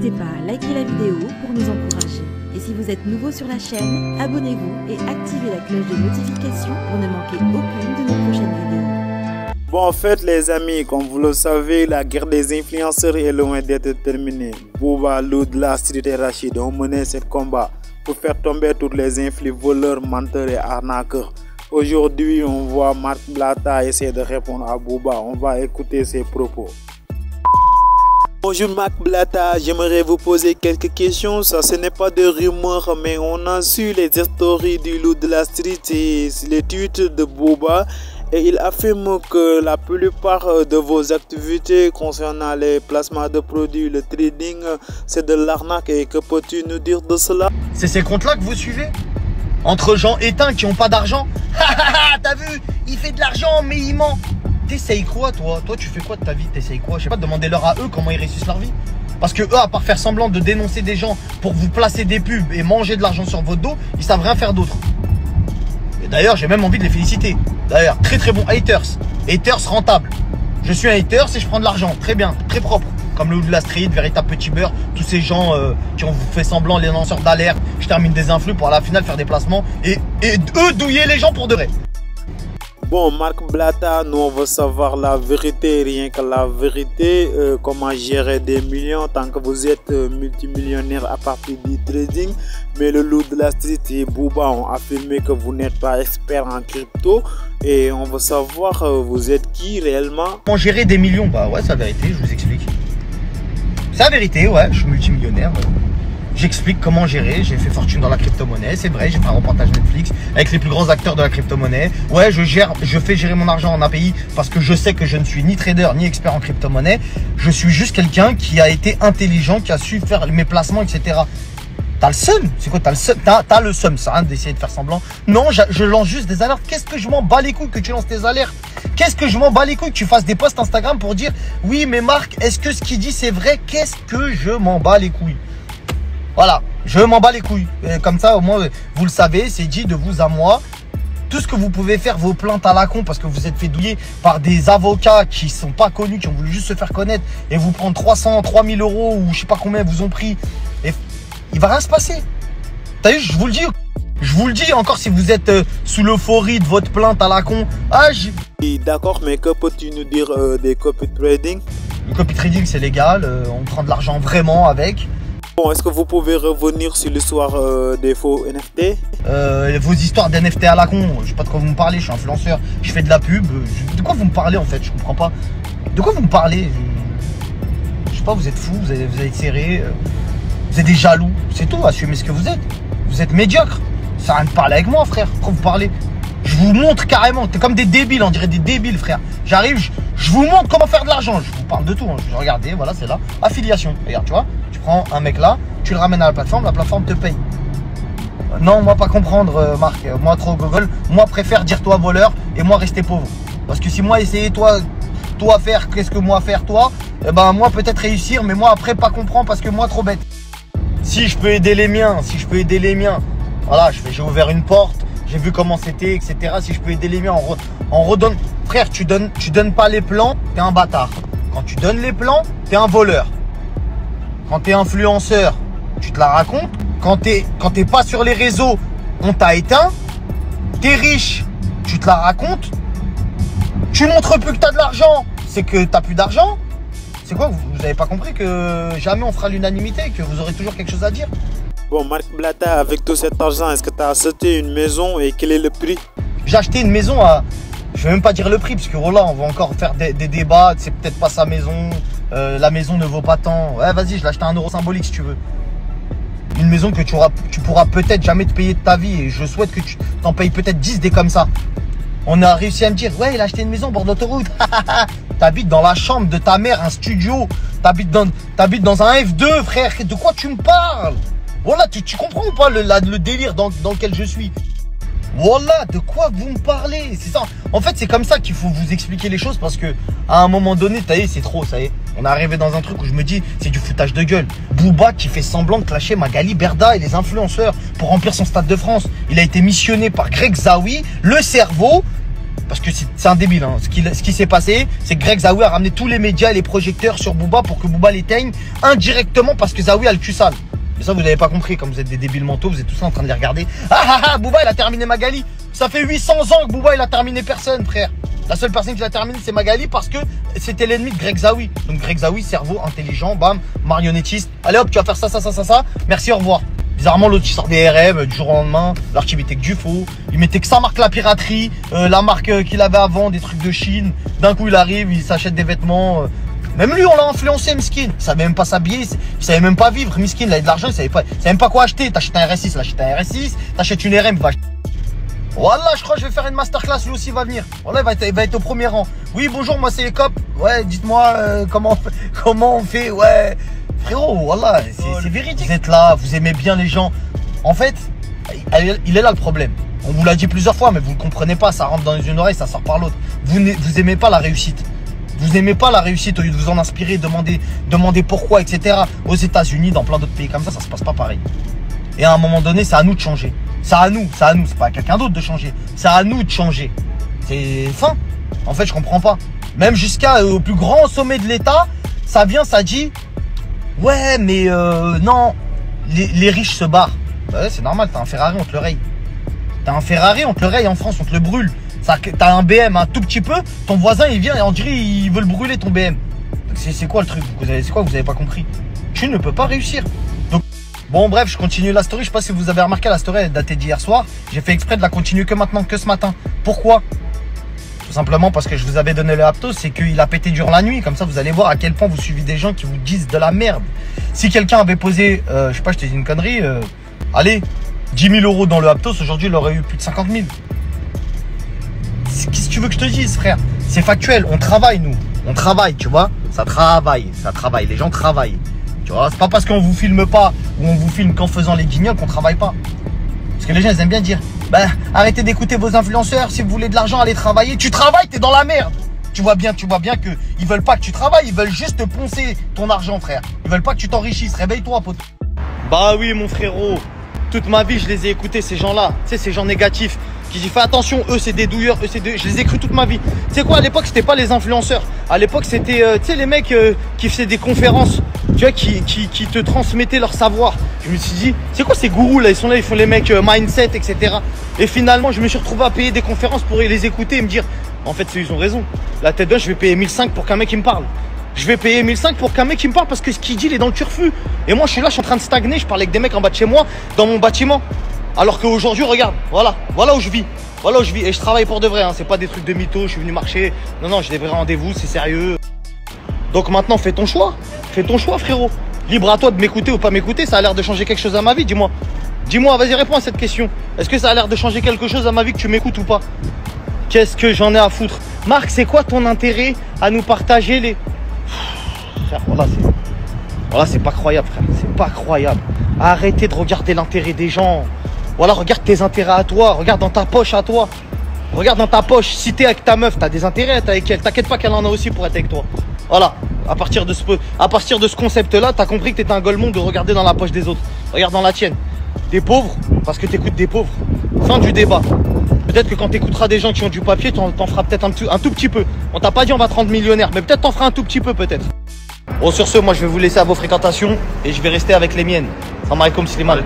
N'hésitez pas à liker la vidéo pour nous encourager. Et si vous êtes nouveau sur la chaîne, abonnez-vous et activez la cloche de notification pour ne manquer aucune de nos prochaines vidéos. Bon, en fait, les amis, comme vous le savez, la guerre des influenceurs est loin d'être terminée. Booba, Loudla, Street et Rachid ont mené ce combat pour faire tomber tous les influx, voleurs, menteurs et arnaqueurs. Aujourd'hui, on voit Marc Blatta essayer de répondre à Booba. On va écouter ses propos. Bonjour Marc Blatta, j'aimerais vous poser quelques questions. Ça, ce n'est pas de rumeurs, mais on a su les stories du loup de la street et les tweets de Booba. Et il affirme que la plupart de vos activités concernant les placements de produits, le trading, c'est de l'arnaque. Et que peux-tu nous dire de cela? C'est ces comptes-là que vous suivez? Entre gens éteints qui n'ont pas d'argent? T'as vu? Il fait de l'argent, mais il ment. T'essayes quoi, toi? Toi, tu fais quoi de ta vie? T'essayes quoi? Je sais pas, demandez-leur à eux comment ils réussissent leur vie. Parce que eux, à part faire semblant de dénoncer des gens pour vous placer des pubs et manger de l'argent sur votre dos, ils savent rien faire d'autre. Et d'ailleurs, j'ai même envie de les féliciter. D'ailleurs, très très bon haters. Haters rentables. Je suis un haters et je prends de l'argent. Très bien, très propre. Comme le loup de la street, véritable petit beurre. Tous ces gens qui ont fait semblant, les lanceurs d'alerte. Je termine des influx pour à la finale faire des placements et eux douiller les gens pour de vrai. Bon, Marc Blatta, nous on veut savoir la vérité, rien que la vérité. Comment gérer des millions tant que vous êtes multimillionnaire à partir du trading. Mais le loup de la street et Booba ont affirmé que vous n'êtes pas expert en crypto. Et on veut savoir, vous êtes qui réellement? Comment gérer des millions? Bah ouais, c'est la vérité, je vous explique. C'est la vérité, ouais, je suis multimillionnaire. J'explique comment gérer, j'ai fait fortune dans la crypto-monnaie, c'est vrai, j'ai fait un reportage Netflix avec les plus grands acteurs de la crypto-monnaie. Ouais, je fais gérer mon argent en API parce que je sais que je ne suis ni trader ni expert en crypto-monnaie. Je suis juste quelqu'un qui a été intelligent, qui a su faire mes placements, etc. T'as le seum? C'est quoi, t'as le seum? T'as le seum, ça, hein, d'essayer de faire semblant. Non, je lance juste des alertes. Qu'est-ce que je m'en bats les couilles que tu lances tes alertes? Qu'est-ce que je m'en bats les couilles que tu fasses des posts Instagram pour dire oui, mais Marc, est-ce que ce qu'il dit c'est vrai? Qu'est-ce que je m'en bats les couilles? Voilà, je m'en bats les couilles. Et comme ça, au moins, vous le savez, c'est dit de vous à moi. Tout ce que vous pouvez faire, vos plaintes à la con parce que vous êtes fait douiller par des avocats qui sont pas connus, qui ont voulu juste se faire connaître et vous prendre 300, 3000 euros ou je sais pas combien vous ont pris. Et il va rien se passer. T'as vu, je vous le dis. Je vous le dis encore si vous êtes sous l'euphorie de votre plainte à la con. D'accord, mais que peux-tu nous dire des copy trading? Le copy trading c'est légal, on prend de l'argent vraiment avec. Bon, est-ce que vous pouvez revenir sur l'histoire des faux NFT? Vos histoires d'NFT à la con, je sais pas de quoi vous me parlez, je suis influenceur, je fais de la pub. De quoi vous me parlez en fait? Je comprends pas. De quoi vous me parlez? Je sais pas, vous êtes fous, vous êtes serrés, vous êtes des jaloux, c'est tout, assumez ce que vous êtes. Vous êtes médiocre. Ça n'a rien de parler avec moi, frère. Pourquoi vous parlez? Je vous montre carrément. T'es comme des débiles, on dirait des débiles, frère. J'arrive, je vous montre comment faire de l'argent. Je vous parle de tout. Hein. Regardez, voilà, c'est là. Affiliation. Regarde, tu vois. Tu prends un mec là, tu le ramènes à la plateforme te paye. Non, moi pas comprendre, Marc. Moi trop Google. Moi préfère dire toi voleur et moi rester pauvre. Parce que si moi essayer toi faire, qu'est-ce que moi faire toi? Eh ben moi peut-être réussir, mais moi après pas comprendre parce que moi trop bête. Si je peux aider les miens, voilà, j'ai ouvert une porte, j'ai vu comment c'était, etc. Si je peux aider les miens, on redonne. Frère, tu donnes pas les plans, t'es un bâtard. Quand tu donnes les plans, t'es un voleur. Quand t'es influenceur, tu te la racontes. Quand t'es pas sur les réseaux, on t'a éteint. T'es riche, tu te la racontes. Tu montres plus que t'as de l'argent, c'est que t'as plus d'argent. C'est quoi, vous avez pas compris que jamais on fera l'unanimité, que vous aurez toujours quelque chose à dire? Bon, Marc Blatta, avec tout cet argent, est-ce que tu as acheté une maison et quel est le prix? J'ai acheté une maison à... Je vais même pas dire le prix, parce que voilà, on va encore faire des débats. C'est peut-être pas sa maison, la maison ne vaut pas tant. Ouais, vas-y, je l'ai acheté à 1 euro symbolique si tu veux. Une maison que tu pourras peut-être jamais te payer de ta vie. Et je souhaite que tu t'en payes peut-être 10 des comme ça. On a réussi à me dire, ouais, il a acheté une maison au bord d'autoroute. T'habites dans la chambre de ta mère, un studio. T'habites dans un F2, frère. De quoi tu me parles? Voilà, tu comprends ou pas le délire dans lequel je suis? Voilà, de quoi vous me parlez? C'est ça. En fait, c'est comme ça qu'il faut vous expliquer les choses parce que à un moment donné, t'as vu, c'est trop, ça y est. On est arrivé dans un truc où je me dis, c'est du foutage de gueule. Booba qui fait semblant de clasher Magali Berda et les influenceurs pour remplir son Stade de France. Il a été missionné par Greg Zawi, le cerveau. Parce que c'est un débile. Hein. Ce qui s'est passé, c'est que Greg Zawi a ramené tous les médias et les projecteurs sur Booba pour que Booba l'éteigne indirectement parce que Zawi a le cul sale. Mais ça, vous n'avez pas compris. Comme vous êtes des débiles mentaux, vous êtes tous en train de les regarder. Booba, il a terminé Magali. Ça fait 800 ans que Booba, il a terminé personne, frère. La seule personne qui l'a terminé, c'est Magali parce que c'était l'ennemi de Greg Zawi. Donc Greg Zawi, cerveau intelligent, bam, marionnettiste. Allez hop, tu vas faire ça. Merci, au revoir. Bizarrement, l'autre, il sort des RM du jour au lendemain. Alors qu'il mettait que du faux. Il mettait que sa marque, la piraterie. La marque qu'il avait avant, des trucs de Chine. D'un coup, il arrive, il s'achète des vêtements. Même lui, on l'a influencé, Miskin. Il savait même pas s'habiller, il savait même pas vivre. Miskin, il avait de l'argent, il savait même pas quoi acheter. T'achètes un RS6, il achète un RS6. T'achètes une RM, va acheter. Voilà, je crois que je vais faire une masterclass, lui aussi va venir. Voilà, il va être au premier rang. Oui, bonjour, moi c'est Ecop. Ouais, dites-moi comment on fait. Ouais, frérot, voilà, c'est véridique. Vous êtes là, vous aimez bien les gens. En fait, il est là le problème. On vous l'a dit plusieurs fois, mais vous ne comprenez pas. Ça rentre dans une oreille, ça sort par l'autre. Vous aimez pas la réussite. Vous aimez pas la réussite au lieu de vous en inspirer, demander pourquoi, etc. Aux États-Unis, dans plein d'autres pays comme ça se passe pas pareil. Et à un moment donné, c'est à nous de changer. C'est à nous, c'est pas à quelqu'un d'autre de changer. C'est à nous de changer. C'est fin. En fait, je comprends pas. Même jusqu'au plus grand sommet de l'État, ça vient, ça dit ouais, mais non, les riches se barrent. Bah ouais, c'est normal, t'as un Ferrari, on te le raye. T'as un Ferrari, on te le raye en France, on te le brûle. T'as un BM un tout petit peu, ton voisin il vient et on dirait il veut le brûler ton BM. C'est quoi le truc? C'est quoi que vous avez pas compris? Tu ne peux pas réussir. Donc, bon bref, je continue la story. Je sais pas si vous avez remarqué, la story est datée d'hier soir. J'ai fait exprès de la continuer que maintenant, que ce matin. Pourquoi? Tout simplement parce que je vous avais donné le aptos, c'est qu'il a pété durant la nuit. Comme ça, vous allez voir à quel point vous suivez des gens qui vous disent de la merde. Si quelqu'un avait posé, je sais pas, je t'ai dit une connerie, allez, 10 000 euros dans le aptos, aujourd'hui il aurait eu plus de 50 000. Qu'est-ce que tu veux que je te dise, frère? C'est factuel, on travaille, nous. On travaille, tu vois. Ça travaille. Les gens travaillent. Tu vois, c'est pas parce qu'on vous filme pas ou on vous filme qu'en faisant les guignols qu'on travaille pas. Parce que les gens, ils aiment bien dire, bah, arrêtez d'écouter vos influenceurs. Si vous voulez de l'argent, allez travailler. Tu travailles, t'es dans la merde. Tu vois bien que ils veulent pas que tu travailles. Ils veulent juste te poncer ton argent, frère. Ils veulent pas que tu t'enrichisses. Réveille-toi, pote. Bah oui, mon frérot. Toute ma vie, je les ai écoutés, ces gens-là. Tu sais, ces gens négatifs. Qui dit fais attention, eux c'est des douilleurs, je les ai crus toute ma vie. Tu sais quoi, à l'époque c'était pas les influenceurs. À l'époque c'était tu sais les mecs qui faisaient des conférences, tu vois, qui te transmettaient leur savoir. Je me suis dit, c'est quoi ces gourous là, ils sont là, ils font les mecs mindset, etc. Et finalement je me suis retrouvé à payer des conférences pour les écouter et me dire, en fait ils ont raison. La tête d'un, je vais payer 1005 pour qu'un mec il me parle. Je vais payer 1005 pour qu'un mec il me parle parce que ce qu'il dit il est dans le turfu. Et moi je suis là, je suis en train de stagner, je parle avec des mecs en bas de chez moi, dans mon bâtiment. Alors qu'aujourd'hui, regarde, voilà où je vis. Voilà où je vis. Et je travaille pour de vrai, hein. C'est pas des trucs de mytho, je suis venu marcher. Non, j'ai des vrais rendez-vous, c'est sérieux. Donc maintenant, fais ton choix. Fais ton choix, frérot. Libre à toi de m'écouter ou pas m'écouter. Ça a l'air de changer quelque chose à ma vie, dis-moi. Dis-moi, vas-y, réponds à cette question. Est-ce que ça a l'air de changer quelque chose à ma vie que tu m'écoutes ou pas? Qu'est-ce que j'en ai à foutre? Marc, c'est quoi ton intérêt à nous partager les... Frère, voilà, c'est pas croyable, frère. C'est pas croyable. Arrêtez de regarder l'intérêt des gens. Voilà, regarde tes intérêts à toi, regarde dans ta poche à toi. Regarde dans ta poche, si t'es avec ta meuf, t'as des intérêts avec elle. T'inquiète pas qu'elle en a aussi pour être avec toi. Voilà, à partir de ce concept-là, t'as compris que t'étais un golemon de regarder dans la poche des autres. Regarde dans la tienne. T'es pauvre parce que t'écoutes des pauvres. Fin du débat. Peut-être que quand t'écouteras des gens qui ont du papier, t'en feras peut-être un tout petit peu. On t'a pas dit on va te rendre millionnaire, mais peut-être t'en feras un tout petit peu peut-être. Bon, sur ce, moi je vais vous laisser à vos fréquentations et je vais rester avec les miennes. Salam alaikum Slimane.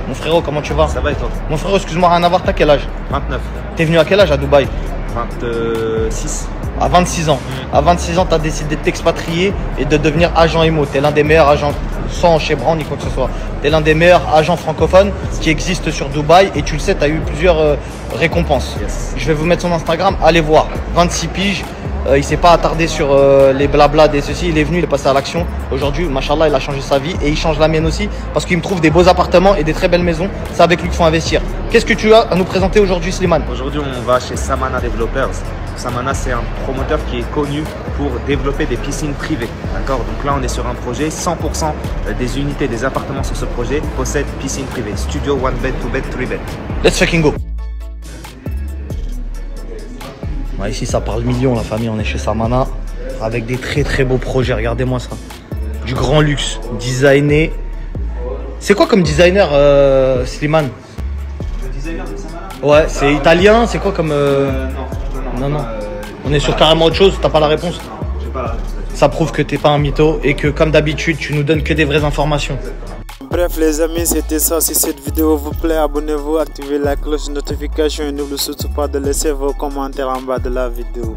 Mon frérot, comment tu vas? Ça va et toi? Mon frérot, excuse-moi, rien à voir, t'as quel âge? 29. T'es venu à quel âge à Dubaï? 26. À 26 ans. À 26 ans, t'as décidé de t'expatrier et de devenir agent IMO. T'es l'un des meilleurs agents, sans chez Brand ni quoi que ce soit. T'es l'un des meilleurs agents francophones qui existent sur Dubaï et tu le sais, t'as eu plusieurs récompenses. Yes. Je vais vous mettre son Instagram, allez voir. 26 piges. Il s'est pas attardé sur les blablas des ceci, il est venu, il est passé à l'action. Aujourd'hui, machallah, il a changé sa vie et il change la mienne aussi parce qu'il me trouve des beaux appartements et des très belles maisons. C'est avec lui qu'il faut investir. Qu'est-ce que tu as à nous présenter aujourd'hui, Slimane? Aujourd'hui, on va chez Samana Developers. Samana, c'est un promoteur qui est connu pour développer des piscines privées. D'accord? Donc là, on est sur un projet, 100% des unités, des appartements sur ce projet possèdent piscine privée. Studio, 1 bed, 2 bed, 3 bed. Let's fucking go. Ouais, ici ça parle millions, la famille, on est chez Samana avec des très très beaux projets, regardez-moi ça. Du grand luxe, designé. C'est quoi comme designer, Slimane? Le designer de Samana? Ouais, c'est italien, c'est quoi comme... Non, non. On est sur carrément autre chose, t'as pas la réponse? Non, j'ai pas la réponse. Ça prouve que t'es pas un mytho et que comme d'habitude, tu nous donnes que des vraies informations. Bref les amis, c'était ça. Si cette vidéo vous plaît, abonnez-vous, activez la cloche de notification et n'oubliez surtout pas de laisser vos commentaires en bas de la vidéo.